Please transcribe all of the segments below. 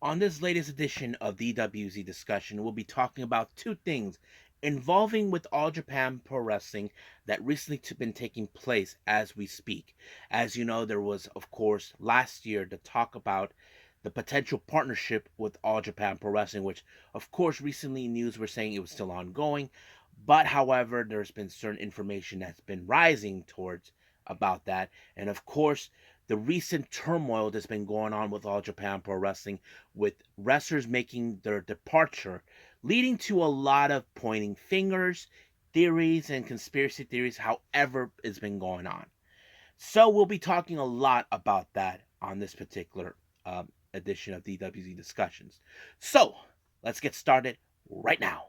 On this latest edition of DWZ Discussion, we'll be talking about two things involving with All Japan Pro Wrestling that recently been taking place as we speak. As you know, there was, of course, last year to talk about the potential partnership with All Japan Pro Wrestling, which, of course, recently news were saying it was still ongoing. But, however, there's been certain information that's been rising towards about that. And, of course, the recent turmoil that's been going on with All Japan Pro Wrestling, with wrestlers making their departure, leading to a lot of pointing fingers, theories, and conspiracy theories, however, it's been going on. So, we'll be talking a lot about that on this particular edition of DWZ Discussions. So, let's get started right now.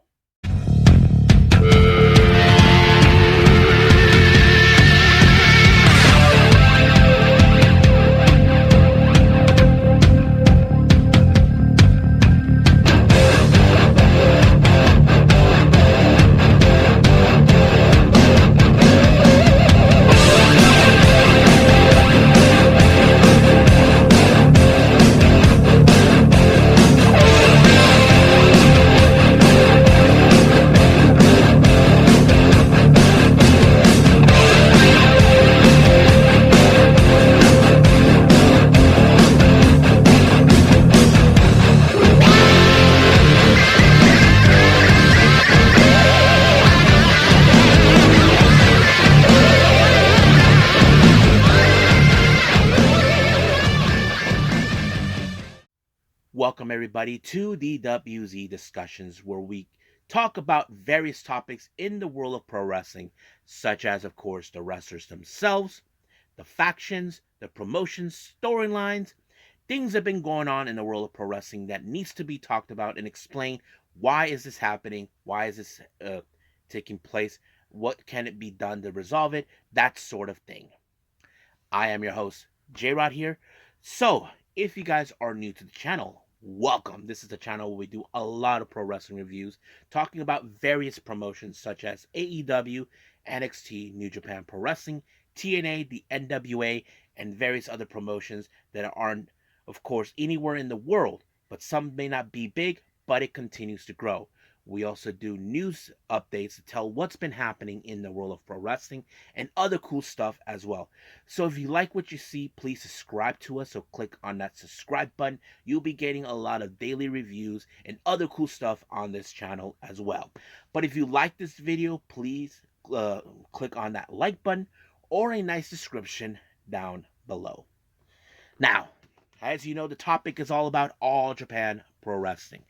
Welcome, everybody, to the DWZ Discussions, where we talk about various topics in the world of pro wrestling, such as, of course, the wrestlers themselves, the factions, the promotions, storylines, things that have been going on in the world of pro wrestling that needs to be talked about and explain why is this happening, why is this taking place, what can it be done to resolve it, that sort of thing. I am your host, J-Rod here. So, if you guys are new to the channel, welcome. This is the channel where we do a lot of pro wrestling reviews, talking about various promotions such as AEW, NXT, New Japan Pro Wrestling, TNA, the NWA, and various other promotions that aren't, of course, anywhere in the world, but some may not be big, but it continues to grow. We also do news updates to tell what's been happening in the world of pro wrestling and other cool stuff as well. So if you like what you see, please subscribe to us. So click on that subscribe button. You'll be getting a lot of daily reviews and other cool stuff on this channel as well. But if you like this video, please click on that like button or a nice description down below. Now, as you know, the topic is all about All Japan Pro Wrestling.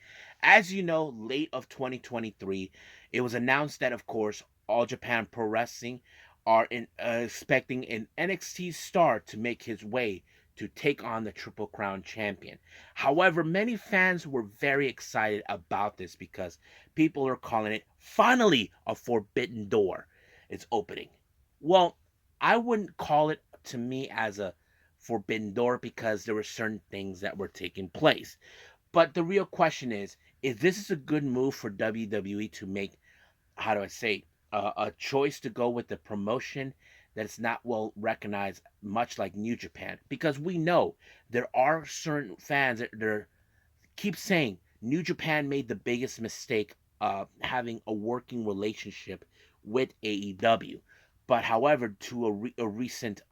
As you know, late of 2023, it was announced that, of course, All Japan Pro Wrestling are expecting an NXT star to make his way to take on the Triple Crown champion. However, many fans were very excited about this because people are calling it finally a forbidden door is opening. Well, I wouldn't call it to me as a forbidden door because there were certain things that were taking place. But the real question is this a good move for WWE to make, how do I say, a choice to go with the promotion that's not well recognized, much like New Japan? Because we know there are certain fans that keep saying New Japan made the biggest mistake having a working relationship with AEW. But however, to a recent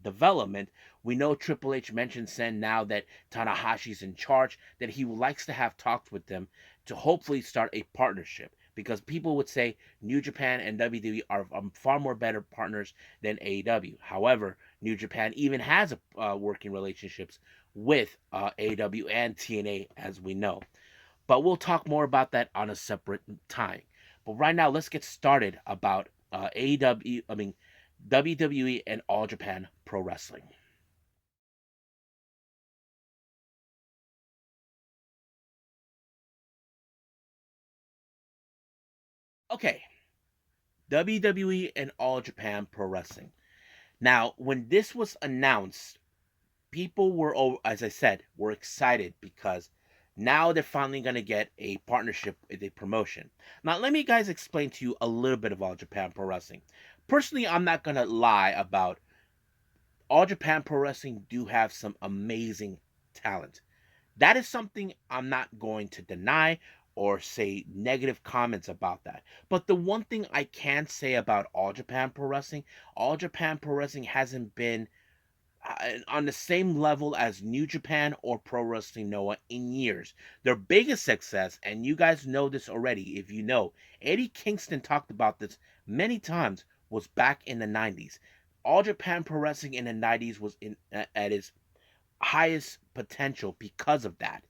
development, we know Triple H mentioned saying now that Tanahashi's in charge, that he likes to have talks with them to hopefully start a partnership. Because people would say New Japan and WWE are far more better partners than AEW. However, New Japan even has working relationships with AEW and TNA, as we know. But we'll talk more about that on a separate time. But right now, let's get started about WWE and All Japan Pro Wrestling. Okay, WWE and All Japan Pro Wrestling. Now, when this was announced, people were, as I said, were excited because now they're finally going to get a partnership with a promotion. Now, let me guys explain to you a little bit of All Japan Pro Wrestling. Personally, I'm not going to lie about All Japan Pro Wrestling do have some amazing talent. That is something I'm not going to deny or say negative comments about that. But the one thing I can say about All Japan Pro Wrestling hasn't been on the same level as New Japan or Pro Wrestling Noah in years. Their biggest success, and you guys know this already if you know, Eddie Kingston talked about this many times, was back in the 90s. All Japan Pro Wrestling in the 90s was at its highest potential because of that.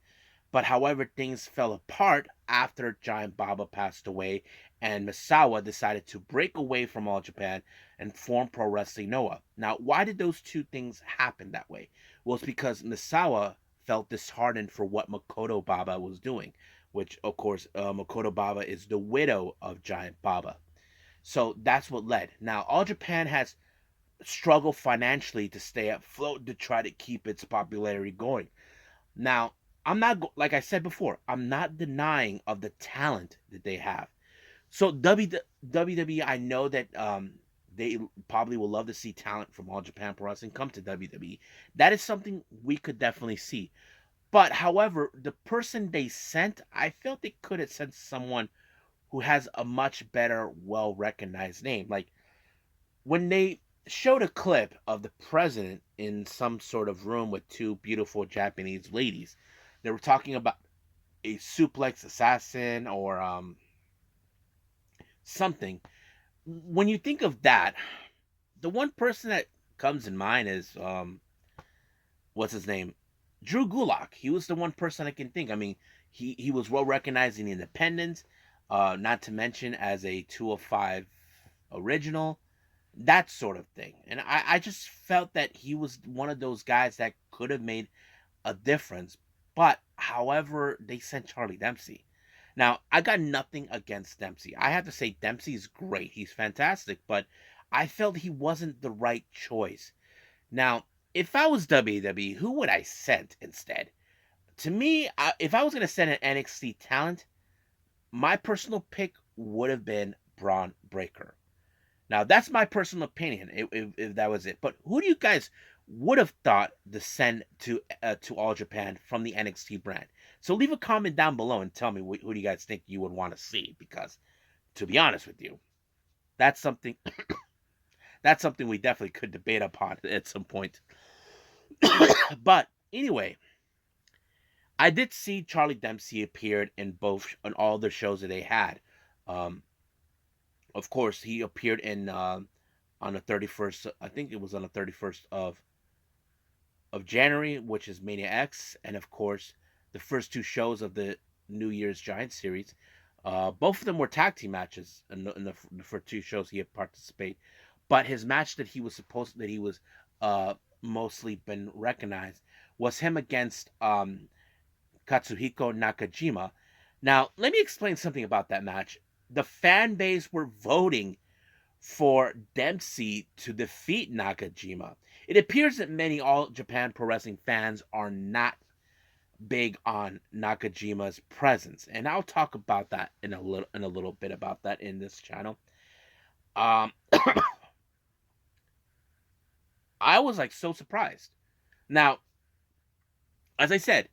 But however, things fell apart after Giant Baba passed away and Misawa decided to break away from All Japan and form Pro Wrestling Noah. Now, why did those two things happen that way? Well, it's because Misawa felt disheartened for what Makoto Baba was doing, which, of course, Makoto Baba is the widow of Giant Baba. So that's what led. Now, All Japan has struggled financially to stay afloat to try to keep its popularity going. Now, I'm not like I said before, I'm not denying of the talent that they have. So WWE, I know that they probably will love to see talent from All Japan Pro Wrestling come to WWE. That is something we could definitely see. But however, the person they sent, I felt they could have sent someone who has a much better, well recognized name. Like when they showed a clip of the president in some sort of room with two beautiful Japanese ladies, they were talking about a suplex assassin or something. When you think of that, the one person that comes in mind is what's his name? Drew Gulak. He was the one person I can think. I mean, he was well recognized in Independence, not to mention as a 205 original, that sort of thing. And I just felt that he was one of those guys that could have made a difference. But however, they sent Charlie Dempsey. Now, I got nothing against Dempsey. I have to say Dempsey's great. He's fantastic, but I felt he wasn't the right choice. Now, if I was WWE, who would I send instead? To me, if I was going to send an NXT talent, my personal pick would have been Braun Breaker. Now, that's my personal opinion, if that was it. But who do you guys would have thought to send to All Japan from the NXT brand? So leave a comment down below and tell me who do you guys think you would want to see. Because to be honest with you, that's something that's something we definitely could debate upon at some point. But anyway, I did see Charlie Dempsey appeared in both on all the shows that they had. Um, of course, he appeared in on the 31st. I think it was on the 31st of January, which is Mania X, and of course the first two shows of the New Year's Giant series. Both of them were tag team matches in the first two shows he had participated. But his match that he was mostly been recognized was him against Katsuhiko Nakajima. Now, let me explain something about that match. The fan base were voting for Dempsey to defeat Nakajima. It appears that many All Japan Pro Wrestling fans are not big on Nakajima's presence, and I'll talk about that in a little bit about that in this channel. Um, I was like so surprised. Now, as I said,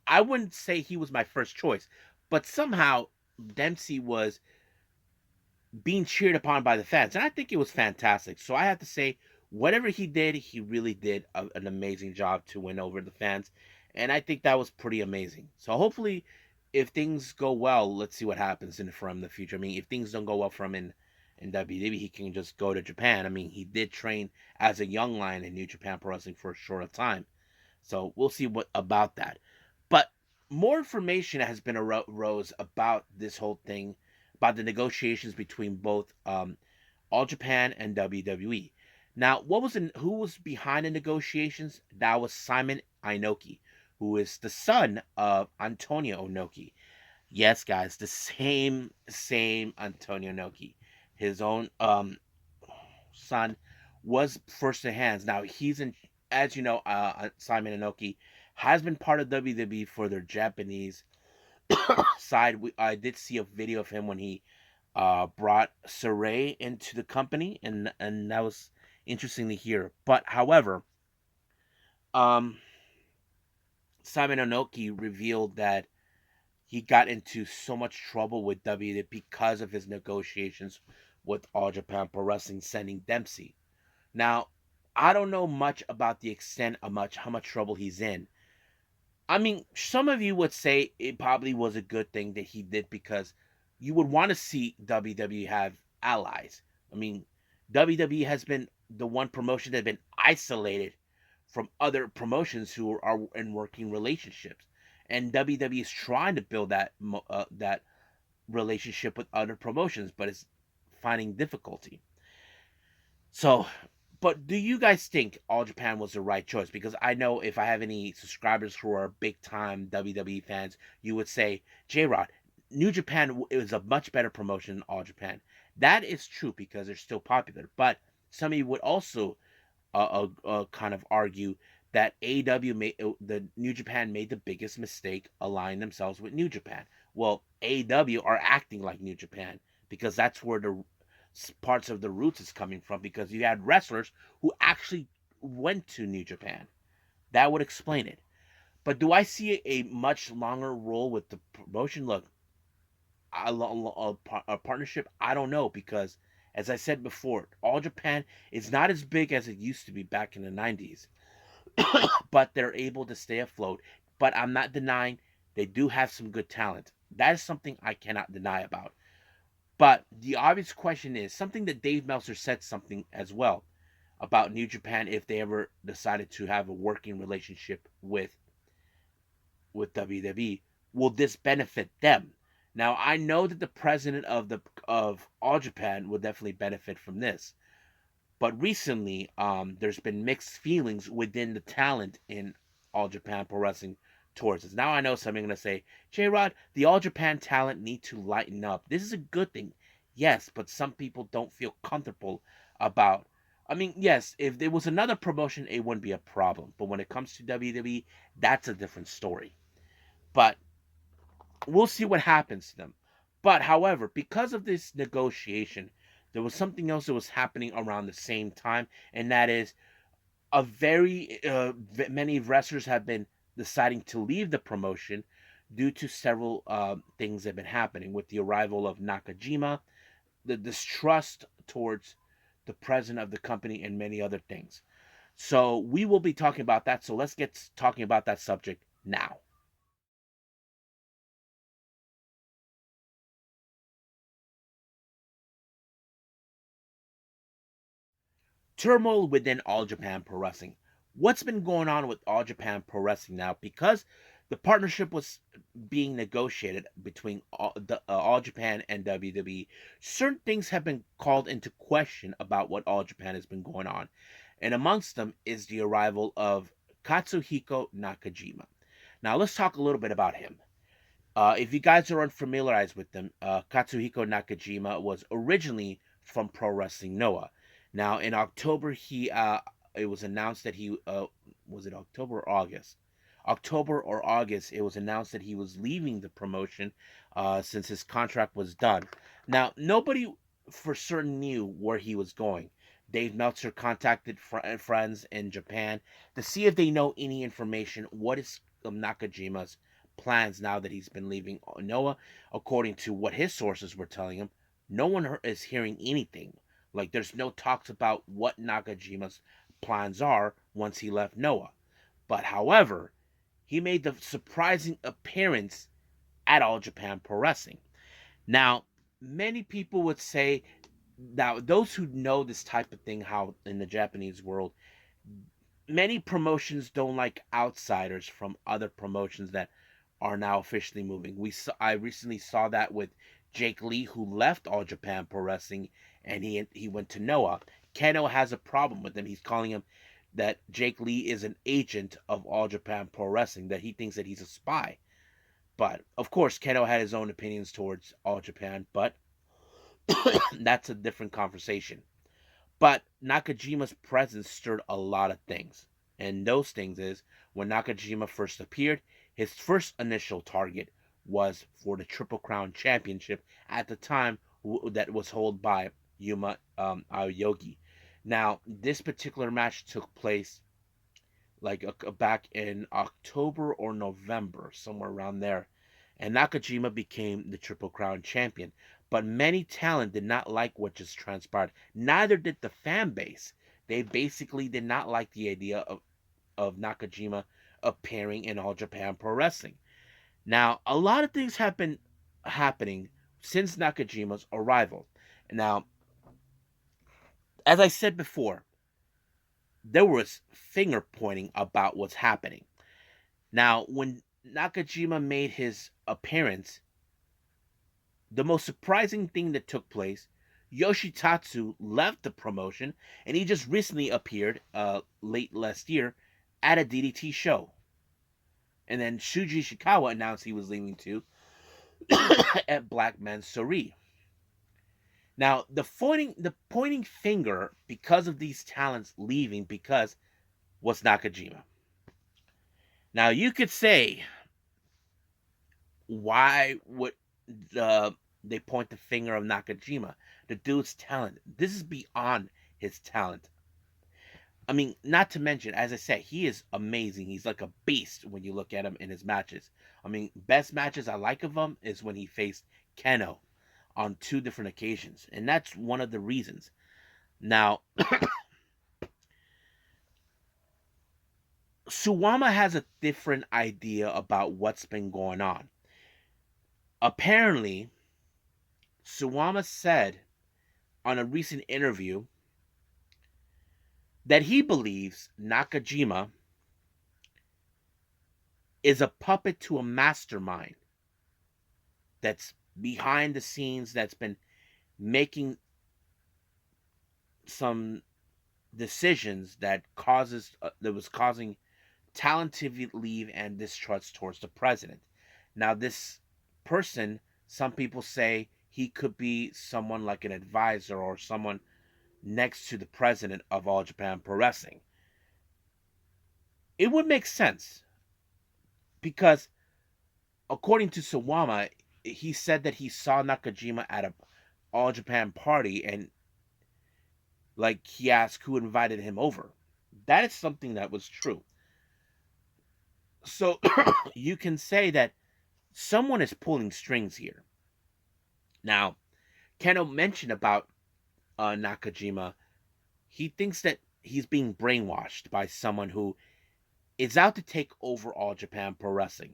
I wouldn't say he was my first choice, but somehow Dempsey was being cheered upon by the fans, and I think it was fantastic. So I have to say, whatever he did, he really did an amazing job to win over the fans, and I think that was pretty amazing. So hopefully, if things go well, let's see what happens for him in the future. I mean, if things don't go well for him in WWE, he can just go to Japan. I mean, he did train as a young lion in New Japan Pro Wrestling for a short time, so we'll see what about that. But more information has been arose about this whole thing, about the negotiations between both All Japan and WWE. Now, who was behind the negotiations? That was Simon Inoki, who is the son of Antonio Inoki. Yes, guys, the same Antonio Inoki. His own son was first to hands. Now he's in, as you know, Simon Inoki has been part of WWE for their Japanese side. I did see a video of him when he brought Saray into the company, and that was interesting to hear. But however, um, Simon Onoki revealed that he got into so much trouble with WWE because of his negotiations with All Japan Pro Wrestling sending Dempsey. Now, I don't know much about the extent of how much trouble he's in. I mean, some of you would say it probably was a good thing that he did because you would want to see WWE have allies. I mean, WWE has been the one promotion that has been isolated from other promotions who are in working relationships, and WWE is trying to build that relationship with other promotions, but it's finding difficulty. So, but do you guys think All Japan was the right choice? Because I know if I have any subscribers who are big time WWE fans, you would say, J Rod, New Japan is a much better promotion than All Japan. That is true because they're still popular. But some of you would also kind of argue that AEW the New Japan made the biggest mistake aligning themselves with New Japan. Well, AEW are acting like New Japan because that's where the parts of the roots is coming from. Because you had wrestlers who actually went to New Japan. That would explain it. But do I see a much longer role with the promotion? Look, a partnership? I don't know because, as I said before, All Japan is not as big as it used to be back in the 90s, but they're able to stay afloat. But I'm not denying they do have some good talent. That is something I cannot deny about. But the obvious question is something that Dave Meltzer said something as well about New Japan if they ever decided to have a working relationship with WWE. Will this benefit them? Now I know that the president of All Japan will definitely benefit from this, but recently there's been mixed feelings within the talent in All Japan Pro Wrestling towards this. Now I know something going to say, J Rod, the All Japan talent need to lighten up. This is a good thing, yes, but some people don't feel comfortable about. I mean, yes, if there was another promotion, it wouldn't be a problem. But when it comes to WWE, that's a different story. But we'll see what happens to them. But however, because of this negotiation, there was something else that was happening around the same time, and that is a very many wrestlers have been deciding to leave the promotion due to several things that have been happening with the arrival of Nakajima, the distrust towards the president of the company, and many other things. So we will be talking about that. So let's get talking about that subject now. Turmoil within All Japan Pro Wrestling. What's been going on with All Japan Pro Wrestling now? Because the partnership was being negotiated between All Japan and WWE, certain things have been called into question about what All Japan has been going on. And amongst them is the arrival of Katsuhiko Nakajima. Now, let's talk a little bit about him. If you guys are unfamiliarized with them, Katsuhiko Nakajima was originally from Pro Wrestling Noah. Now, in October, it was announced that he was it October or August? October or August, it was announced that he was leaving the promotion since his contract was done. Now, nobody for certain knew where he was going. Dave Meltzer contacted friends in Japan to see if they know any information. What is Nakajima's plans now that he's been leaving Noah? According to what his sources were telling him, no one is hearing anything. Like there's no talks about what Nakajima's plans are once he left Noah. But however, he made the surprising appearance at All Japan Pro Wrestling. Now, many people would say, now those who know this type of thing, how in the Japanese world, many promotions don't like outsiders from other promotions that are now officially moving. I recently saw that with Jake Lee, who left All Japan Pro Wrestling, and he went to Noah. Keno has a problem with him. He's calling him that Jake Lee is an agent of All Japan Pro Wrestling, that he thinks that he's a spy. But of course, Keno had his own opinions towards All Japan, but that's a different conversation. But Nakajima's presence stirred a lot of things. And those things is when Nakajima first appeared, his first initial target was for the Triple Crown Championship at the time that was held by Yuma Aoyogi. Now, this particular match took place like back in October or November, somewhere around there. And Nakajima became the Triple Crown champion. But many talent did not like what just transpired. Neither did the fan base. They basically did not like the idea of Nakajima appearing in All Japan Pro Wrestling. Now, a lot of things have been happening since Nakajima's arrival. Now, as I said before, there was finger pointing about what's happening. Now, when Nakajima made his appearance, the most surprising thing that took place, Yoshitatsu left the promotion, and he just recently appeared late last year at a DDT show. And then Shuji Ishikawa announced he was leaving too at Black Mansory. Now, the pointing finger because of these talents leaving because was Nakajima. Now, you could say, why would they point the finger of Nakajima? The dude's talent. This is beyond his talent. I mean, not to mention, as I said, he is amazing. He's like a beast when you look at him in his matches. I mean, best matches I like of him is when he faced Keno on two different occasions, and that's one of the reasons. Now, Suwama has a different idea about what's been going on. Apparently, Suwama said on a recent interview that he believes Nakajima is a puppet to a mastermind that's behind the scenes, that's been making some decisions that was causing talent to leave and distrust towards the president. Now, this person, some people say he could be someone like an advisor or someone next to the president of All Japan Pro Wrestling. It would make sense because, according to Sawama, he said that he saw Nakajima at a All Japan party and like he asked who invited him over. That is something that was true. So you can say that someone is pulling strings here. Now, Keno mentioned about Nakajima. He thinks that he's being brainwashed by someone who is out to take over All Japan Pro Wrestling.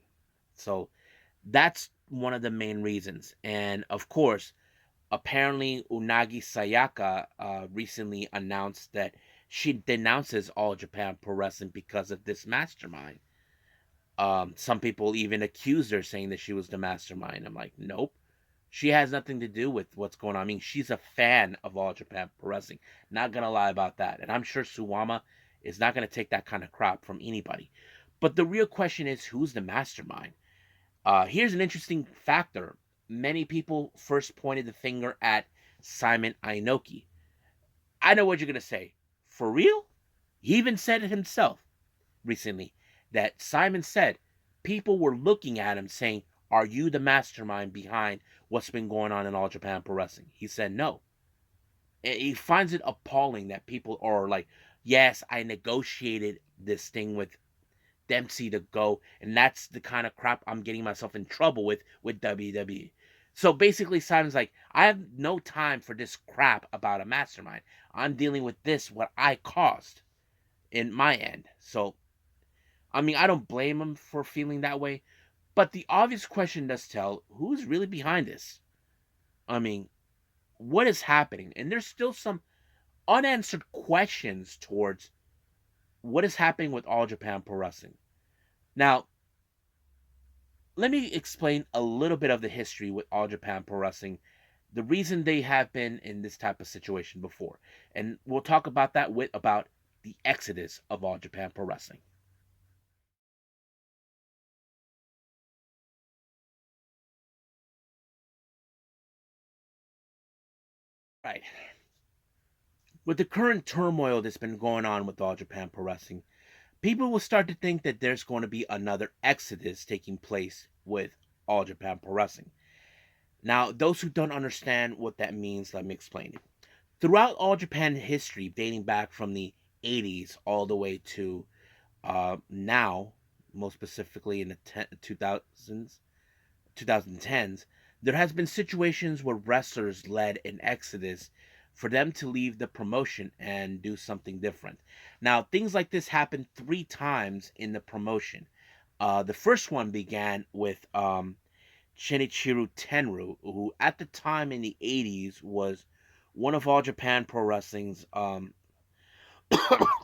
So that's one of the main reasons. And of course, apparently Unagi Sayaka recently announced that she denounces All Japan Pro Wrestling because of this mastermind. Some people even accused her, saying that she was the mastermind. I'm like, nope. She has nothing to do with what's going on. I mean, she's a fan of All Japan Pro Wrestling. Not gonna lie about that. And I'm sure Suwama is not gonna take that kind of crap from anybody. But the real question is, who's the mastermind? Here's an interesting factor. Many people first pointed the finger at Simon Inoki. I know what you're gonna say. For real? He even said it himself recently that Simon said people were looking at him saying, "Are you the mastermind behind what's been going on in All Japan Pro Wrestling?" He said no. He finds it appalling that people are like, "Yes, I negotiated this thing with Dempsey to go, and that's the kind of crap I'm getting myself in trouble with WWE." So basically, Simon's like, "I have no time for this crap about a mastermind. I'm dealing with this, what I caused in my end." So I mean, I don't blame him for feeling that way, but the obvious question does tell, who's really behind this? I mean, what is happening? And there's still some unanswered questions towards what is happening with All Japan Pro Wrestling. Now, let me explain a little bit of the history with All Japan Pro Wrestling, the reason they have been in this type of situation before. And we'll talk about that with about the exodus of All Japan Pro Wrestling. Right. With the current turmoil that's been going on with All Japan Pro Wrestling, people will start to think that there's going to be another exodus taking place with All Japan Pro Wrestling. Now, those who don't understand what that means, let me explain it. Throughout All Japan history, dating back from the 80s all the way to Now, most specifically in the 2000s, 2010s, there has been situations where wrestlers led an exodus for them to leave the promotion and do something different. Now, things like this happened three times in the promotion. The first one began with Shinichiro Tenryu, who at the time in the 80s was one of All Japan Pro Wrestling's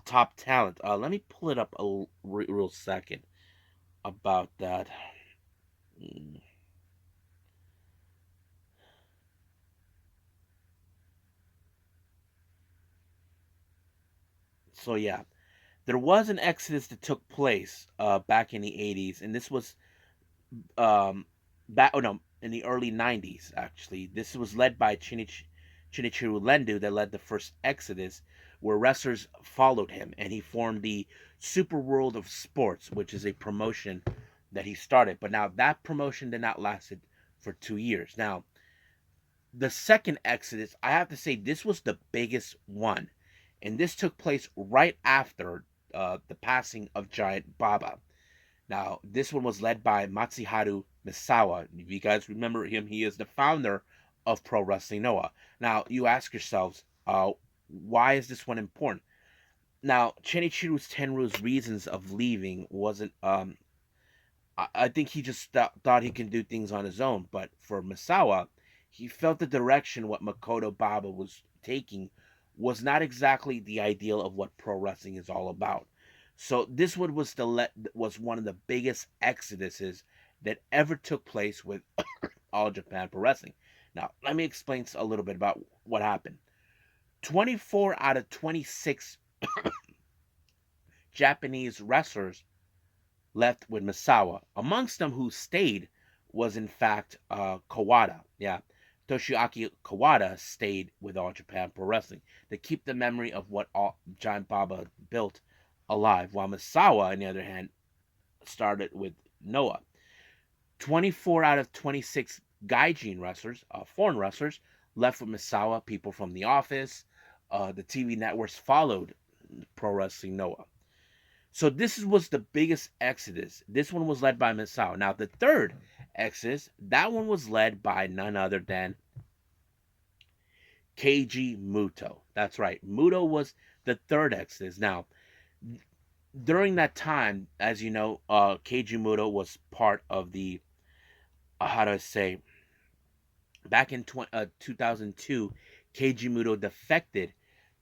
top talent. Let me pull it up a real second about that. Mm, So yeah, there was an exodus that took place back in the 80s, and this was um, back, oh no, in the early 90s, actually. This was led by Shinichiro Lendu that led the first exodus, where wrestlers followed him, and he formed the Super World of Sports, which is a promotion that he started. But now that promotion did not lasted for 2 years. Now, the second exodus, I have to say, this was the biggest one, and this took place right after the passing of Giant Baba. Now, this one was led by Matsuharu Misawa. If you guys remember him, he is the founder of Pro Wrestling Noah. Now, you ask yourselves, why is this one important? Now, Shinichiro Tenryu's reasons of leaving wasn't. I think he just thought he can do things on his own. But for Misawa, he felt the direction what Makoto Baba was taking was not exactly the ideal of what pro wrestling is all about. So this one was one of the biggest exoduses that ever took place with All Japan Pro Wrestling. Now, let me explain a little bit about what happened. 24 out of 26 Japanese wrestlers left with Misawa. Amongst them who stayed was in fact Kawada. Yeah, Toshiaki Kawada stayed with All Japan Pro Wrestling to keep the memory of what Giant Baba built alive, while Misawa, on the other hand, started with Noah. 24 out of 26 Gaijin wrestlers, foreign wrestlers, left with Misawa. People from The Office, the TV networks followed Pro Wrestling Noah. So this was the biggest exodus. This one was led by Misawa. Now the third exodus, that one was led by none other than Keiji Muto. That's right. Muto was the third exodus. Now, during that time, as you know, Keiji Muto was part of the, how do I say, back in 2002, Keiji Muto defected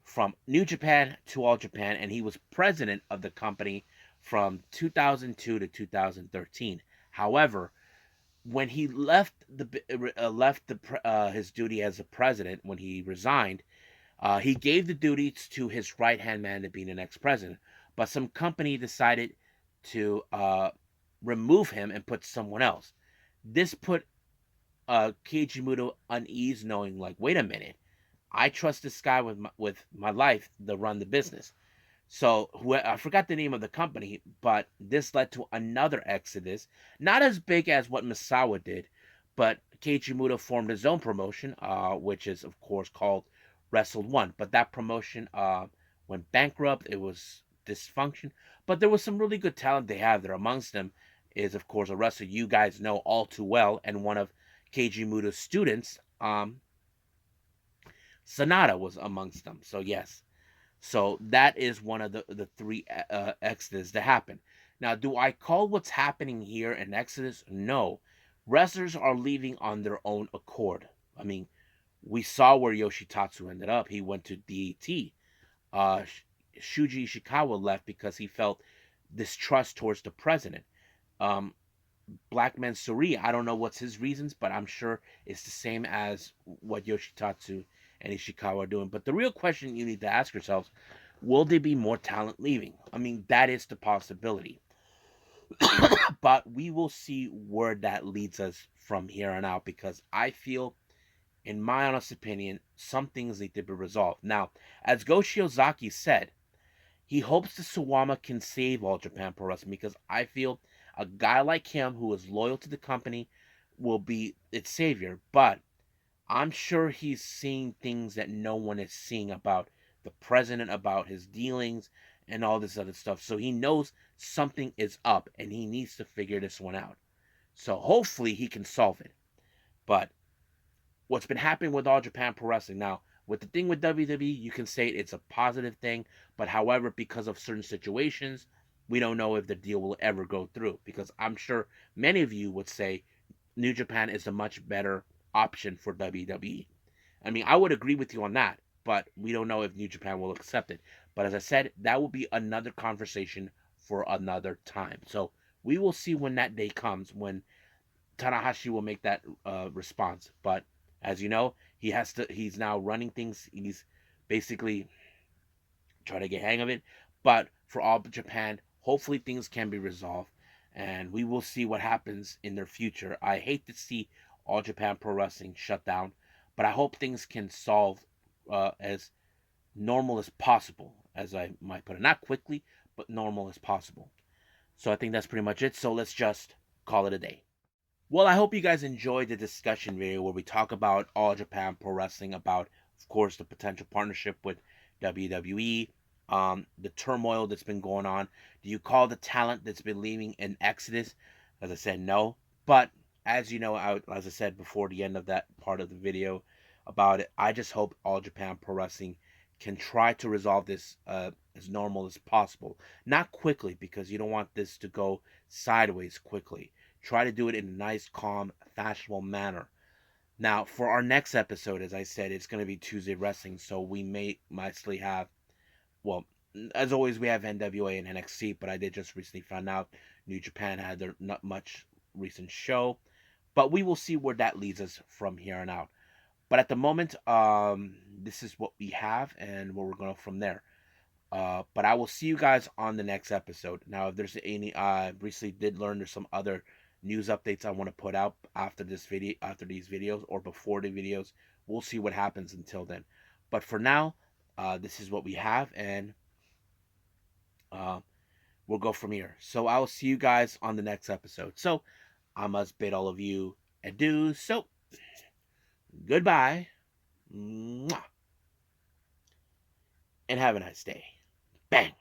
from New Japan to All Japan, and he was president of the company from 2002 to 2013. However, when he left his duty as a president, when he resigned, he gave the duties to his right hand man to be the next president. But some company decided to remove him and put someone else. This put Keiji Muto unease, knowing like, wait a minute, I trust this guy with my life to run the business. So I forgot the name of the company, but this led to another exodus, not as big as what Misawa did, but Keiji Muto formed his own promotion, which is of course called Wrestle One. But that promotion went bankrupt. It was dysfunction, but there was some really good talent they have there. Amongst them is of course a wrestler you guys know all too well, and one of Keiji Muto's students, Sonata was amongst them. So yes, so that is one of the three exodus that happen. Now, do I call what's happening here an exodus? No. Wrestlers are leaving on their own accord. I mean, we saw where Yoshitatsu ended up. He went to DET. Shuji Ishikawa left because he felt distrust towards the president. Um, Black Mansuri, I don't know what's his reasons, but I'm sure it's the same as what Yoshitatsu and Ishikawa are doing. But the real question you need to ask yourselves, will there be more talent leaving? I mean, that is the possibility. But we will see where that leads us from here on out, because I feel, in my honest opinion, some things need to be resolved. Now, as Go Shiozaki said, he hopes the Suwama can save All Japan Pro Wrestling, because I feel a guy like him who is loyal to the company will be its savior. But I'm sure he's seeing things that no one is seeing about the president, about his dealings, and all this other stuff. So he knows something is up and he needs to figure this one out. So hopefully he can solve it. But what's been happening with All Japan Pro Wrestling now, with the thing with WWE, you can say it's a positive thing, but however, because of certain situations, we don't know if the deal will ever go through. Because I'm sure many of you would say New Japan is a much better option for WWE. I mean, I would agree with you on that, but we don't know if New Japan will accept it. But as I said, that will be another conversation for another time. So we will see when that day comes when Tanahashi will make that response. But as you know, he has to. He's now running things. He's basically trying to get hang of it. But for All Japan, hopefully things can be resolved, and we will see what happens in their future. I hate to see All Japan Pro Wrestling shut down, but I hope things can solve as normal as possible, as I might put it. Not quickly, but normal as possible. So I think that's pretty much it. So let's just call it a day. Well, I hope you guys enjoyed the discussion video where we talk about All Japan Pro Wrestling, about, of course, the potential partnership with WWE, the turmoil that's been going on. Do you call the talent that's been leaving an exodus? As I said, no. But as you know, as I said before the end of that part of the video about it, I just hope All Japan Pro Wrestling can try to resolve this as normal as possible. Not quickly, because you don't want this to go sideways quickly. Try to do it in a nice, calm, fashionable manner. Now, for our next episode, as I said, it's going to be Tuesday Wrestling, so we may mostly have, well, as always, we have NWA and NXT, but I did just recently find out New Japan had their not much recent show, but we will see where that leads us from here on out. But at the moment, this is what we have, and where we're going from there. But I will see you guys on the next episode. Now, if there's any, I recently did learn there's some other news updates I want to put out after this video, after these videos, or before the videos. We'll see what happens until then. But for now, this is what we have, and uh, we'll go from here. So I will see you guys on the next episode. So I must bid all of you adieu. So goodbye, and have a nice day. Bang.